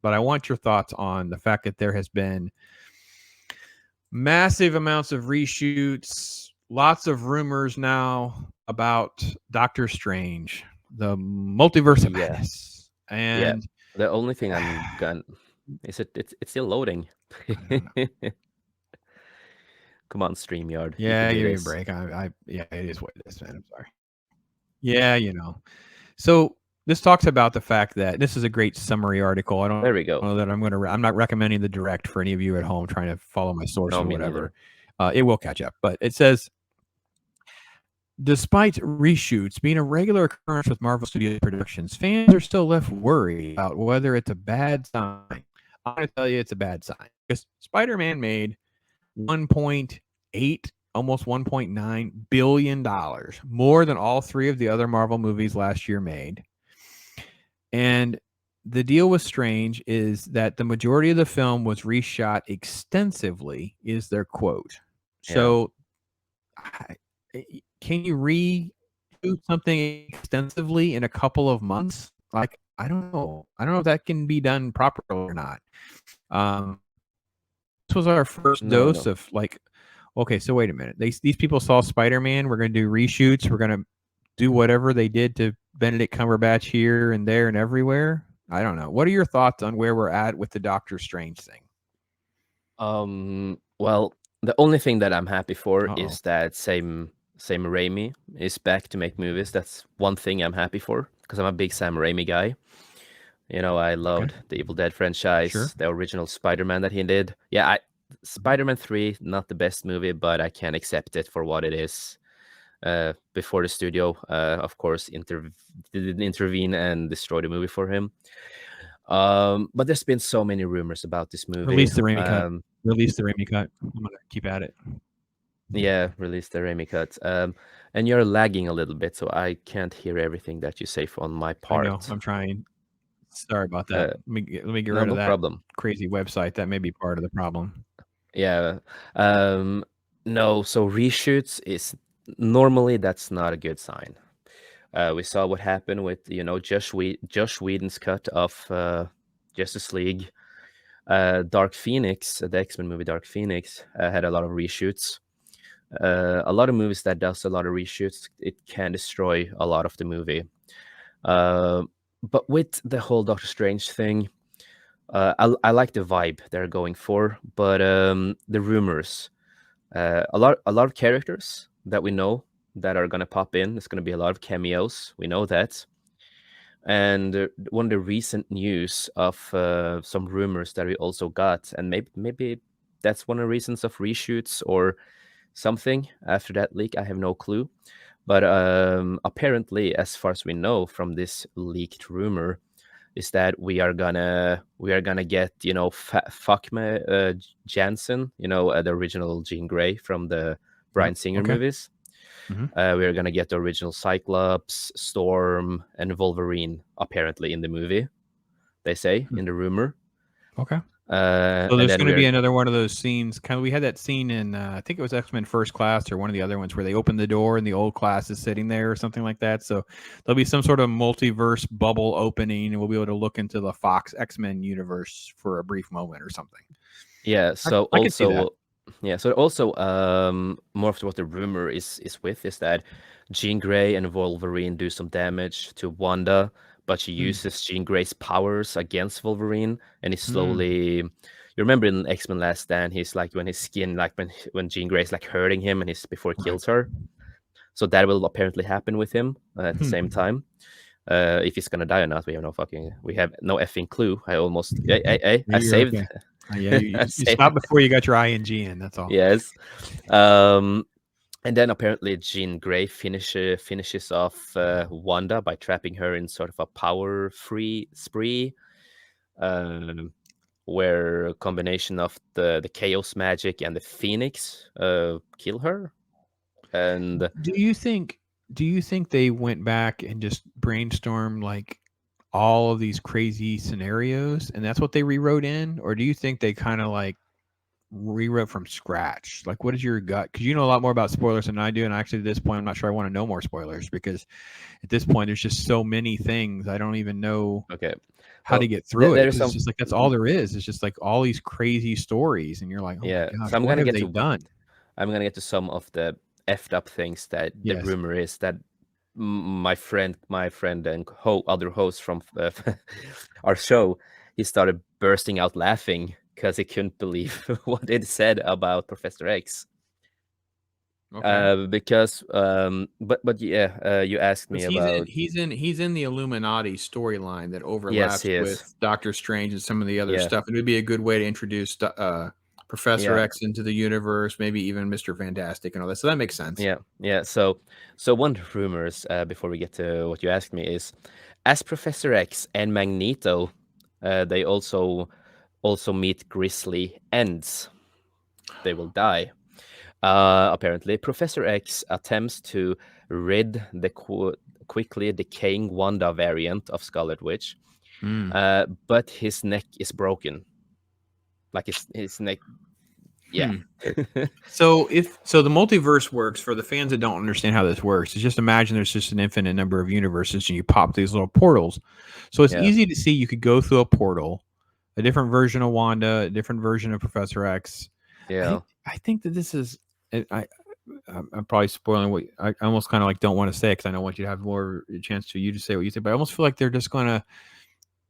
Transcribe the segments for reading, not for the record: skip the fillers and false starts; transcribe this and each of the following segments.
but I want your thoughts on the fact that there has been massive amounts of reshoots, lots of rumors now about Doctor Strange, the multiverse of madness, and the only thing I'm gonna is it's still loading. Come on, StreamYard. Yeah, you give can me do a this. break. Yeah, it is what it is, man. I'm sorry. Yeah, So this talks about the fact that this is a great summary article. I don't There we go. know that I'm not recommending the direct for any of you at home trying to follow my source No, or me whatever. neither. It will catch up, but it says, despite reshoots being a regular occurrence with Marvel Studios productions, fans are still left worried about whether it's a bad sign. I'm going to tell you it's a bad sign because Spider-Man made 1.8, almost 1.9 billion dollars, more than all three of the other Marvel movies last year made. And the deal with Strange is that the majority of the film was reshot extensively, is their quote. So, can you do something extensively in a couple of months? Like, I don't know. I don't know if that can be done properly or not. This was our first dose of like, okay, so wait a minute. These people saw Spider-Man. We're going to do reshoots. We're going to do whatever they did to Benedict Cumberbatch here and there and everywhere. I don't know. What are your thoughts on where we're at with the Doctor Strange thing? Well, the only thing that I'm happy for is that Sam Raimi is back to make movies. That's one thing I'm happy for because I'm a big Sam Raimi guy. I loved the Evil Dead franchise, the original Spider-Man that he did. Yeah, Spider-Man 3, not the best movie, but I can accept it for what it is. Before the studio, of course, didn't intervene and destroy the movie for him. But there's been so many rumors about this movie. Release the Raimi cut. Release the Raimi cut. I'm gonna keep at it. Yeah, release the Raimi cut. And you're lagging a little bit, so I can't hear everything that you say on my part. I know. I'm trying. Sorry about that. Let me get rid of that problem. Crazy website. That may be part of the problem. Yeah. No, so reshoots is normally that's not a good sign. We saw what happened with Josh Whedon's cut of Justice League. Dark Phoenix, the X-Men movie Dark Phoenix, had a lot of reshoots. A lot of movies that does a lot of reshoots, it can destroy a lot of the movie. But with the whole Doctor Strange thing, I like the vibe they're going for, but the rumors, a lot of characters that we know that are gonna pop in. There's gonna be a lot of cameos. We know that. And one of the recent news of some rumors that we also got, and maybe that's one of the reasons of reshoots or something after that leak. I have no clue. But apparently, as far as we know from this leaked rumor, is that we are gonna get Fakme Jansen, the original Jean Grey from the Bryan Singer movies. We're gonna get the original Cyclops, Storm, and Wolverine apparently in the movie. They say in the rumor. Okay. So there's going to be another one of those scenes. We had that scene in I think it was X-Men First Class or one of the other ones where they open the door and the old class is sitting there or something like that. So there'll be some sort of multiverse bubble opening, and we'll be able to look into the Fox X-Men universe for a brief moment or something. Yeah. So I can see that. Yeah. So also, more of what the rumor is that Jean Grey and Wolverine do some damage to Wanda, but she uses Jean Grey's powers against Wolverine, and he slowly. You remember in X-Men Last Stand, he's like when his skin, like when Jean Grey's like hurting him, and before he kills her. So that will apparently happen with him at the same time. If he's gonna die or not, we have no effing clue. I saved. Okay. Yeah, you stopped before you got your ING in. That's all. Yes. And then apparently Jean Grey finishes off Wanda by trapping her in sort of a power-free spree, where a combination of the chaos magic and the Phoenix kill her. And do you think they went back and just brainstormed like all of these crazy scenarios and that's what they rewrote in, or do you think they kind of like rewrote from scratch? Like, what is your gut? Because you know a lot more about spoilers than I do, and actually at this point I'm not sure I want to know more spoilers because at this point there's just so many things I don't even know. Okay, how to get through it, because it's just like that's all there is. It's just like all these crazy stories, and you're like, oh my gosh, so what have they done? I'm gonna get to some of the effed up things that the rumor is that my friend and other host from our show, he started bursting out laughing because he couldn't believe what it said about Professor X. Okay. Because but yeah, you asked me about he's in the Illuminati storyline that overlaps with Doctor Strange and some of the other stuff. It would be a good way to introduce Professor X into the universe, maybe even Mr. Fantastic and all that. So that makes sense. Yeah. So one of the rumors before we get to what you asked me is, as Professor X and Magneto, they also meet grisly ends. They will die. Apparently, Professor X attempts to rid the quickly decaying Wanda variant of Scarlet Witch, but his neck is broken. Like his neck, yeah. So the multiverse works, for the fans that don't understand how this works, is just imagine there's just an infinite number of universes, and you pop these little portals. So it's easy to see you could go through a portal, a different version of Wanda, a different version of Professor X. Yeah. I think that this is I'm probably spoiling what I almost kind of like don't want to say, because I don't want you to have more chance to say what you say, but I almost feel like they're just going to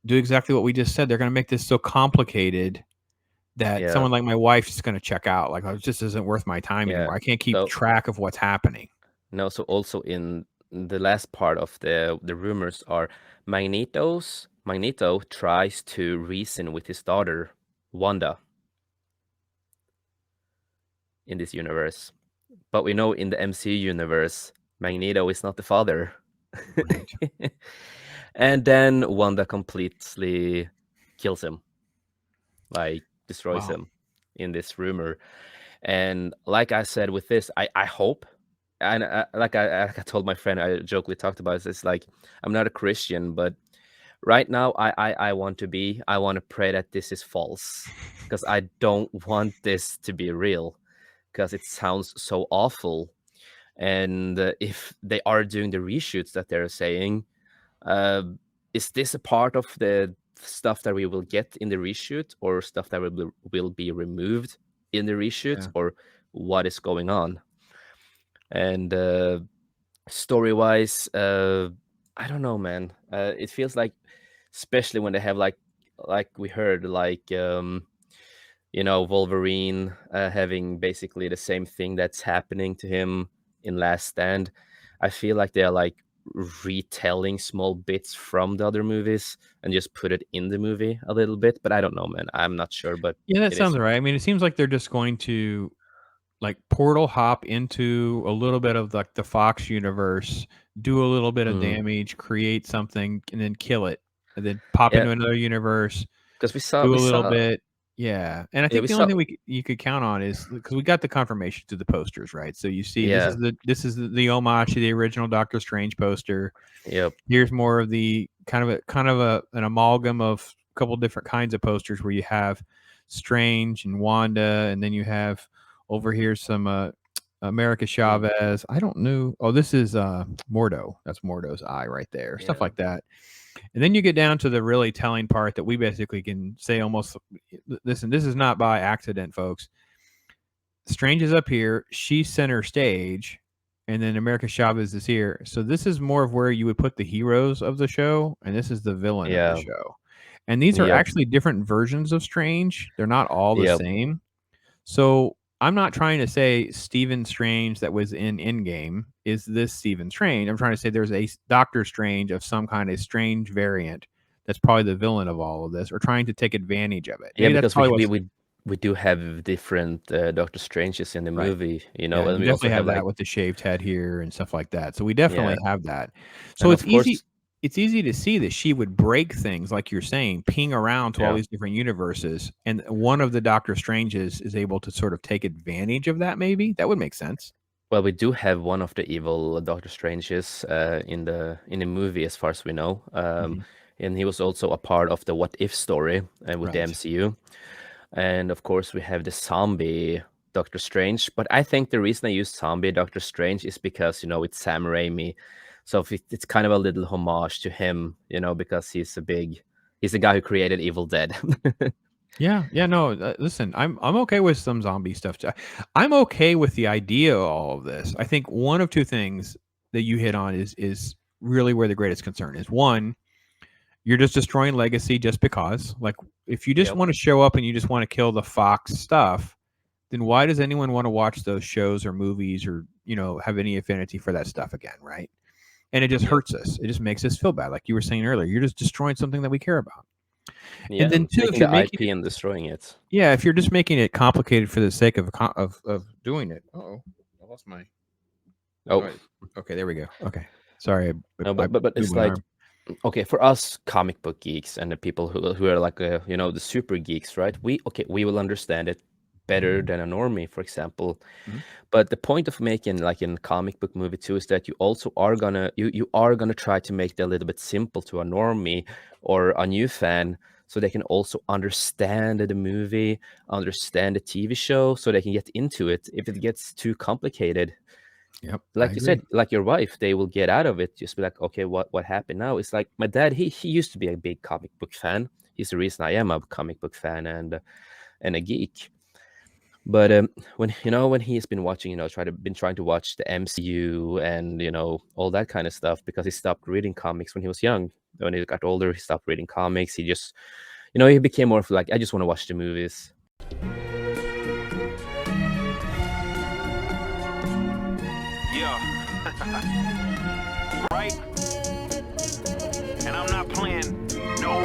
do exactly what we just said. They're going to make this so complicated that someone like my wife is going to check out. Like, it just isn't worth my time anymore. I can't keep track of what's happening. No, so also in the last part of the rumors are Magneto tries to reason with his daughter Wanda in this universe, but we know in the MCU universe Magneto is not the father. Right. And then Wanda completely kills him, like destroys him in this rumor. And like I said with this, I hope, and like I told my friend, I jokingly talked about it, it's like, I'm not a Christian, but right now I want to pray that this is false, because I don't want this to be real, because it sounds so awful. And if they are doing the reshoots that they're saying, is this a part of the stuff that we will get in the reshoot, or stuff that will be removed in the reshoots, or what is going on? And story-wise, I don't know, man. It feels like, especially when they have like we heard, like Wolverine having basically the same thing that's happening to him in Last Stand. I feel like they're like retelling small bits from the other movies and just put it in the movie a little bit, but I don't know, man. I'm not sure, but yeah, that sounds right. I mean, it seems like they're just going to like portal hop into a little bit of like the Fox universe, do a little bit of damage, create something, and then kill it, and then pop into another universe, because we saw a little bit. Yeah, and I think the only thing you could count on is, because we got the confirmation to the posters, right? So you see, this is the homage to the original Doctor Strange poster. Yep. Here's more of the kind of an amalgam of a couple different kinds of posters, where you have Strange and Wanda, and then you have over here some America Chavez. I don't know. Oh, this is Mordo. That's Mordo's eye right there. Stuff like that. And then you get down to the really telling part that we basically can say almost, listen, this is not by accident, folks. Strange is up here. She's center stage. And then America Chavez is here. So this is more of where you would put the heroes of the show. And this is the villain of the show. And these are actually different versions of Strange. They're not all the same. So I'm not trying to say Stephen Strange that was in Endgame is this Stephen Strange. I'm trying to say there's a Doctor Strange of some kind of strange variant that's probably the villain of all of this, or trying to take advantage of it. Maybe because we do have different Doctor Stranges in the movie, and we definitely have that with the shaved head here and stuff like that. So we definitely have that. So it's easy. It's easy to see that she would break things, like you're saying, ping around to all these different universes. And one of the Doctor Stranges is able to sort of take advantage of that, maybe. That would make sense. Well, we do have one of the evil Doctor Stranges in the movie, as far as we know. And he was also a part of the What If story with the MCU. And of course, we have the zombie Doctor Strange. But I think the reason I use zombie Doctor Strange is because, it's Sam Raimi. So it's kind of a little homage to him, because he's a big He's the guy who created Evil Dead. Yeah, no. Listen, I'm okay with some zombie stuff. I'm okay with the idea of all of this. I think one of two things that you hit on is really where the greatest concern is. One, you're just destroying legacy just because. Like, if you just want to show up and you just want to kill the Fox stuff, then why does anyone want to watch those shows or movies or have any affinity for that stuff again, right? And it just hurts us. It just makes us feel bad, like you were saying earlier. You're just destroying something that we care about. Yeah, and then two, taking if you're the making IP and destroying it. Yeah, if you're just making it complicated for the sake of doing it. I lost my. Oh, okay, there we go. Okay, sorry. No, but it's like, okay, for us comic book geeks and the people who are like the super geeks, right? We will understand it better than a normie, for example. But the point of making like in comic book movie too is that you also are gonna you are gonna try to make it a little bit simple to a normie or a new fan, so they can also understand the movie, understand the TV show, so they can get into it. If it gets too complicated, like you said, like your wife, they will get out of it. Just be like, okay, what happened now? It's like my dad. He used to be a big comic book fan. He's the reason I am a comic book fan and a geek. But when he's been watching, been trying to watch the MCU and all that kind of stuff, because he stopped reading comics when he was young. When he got older, he stopped reading comics. He just, he became more of like, I just want to watch the movies. Yeah. Right? And I'm not playing no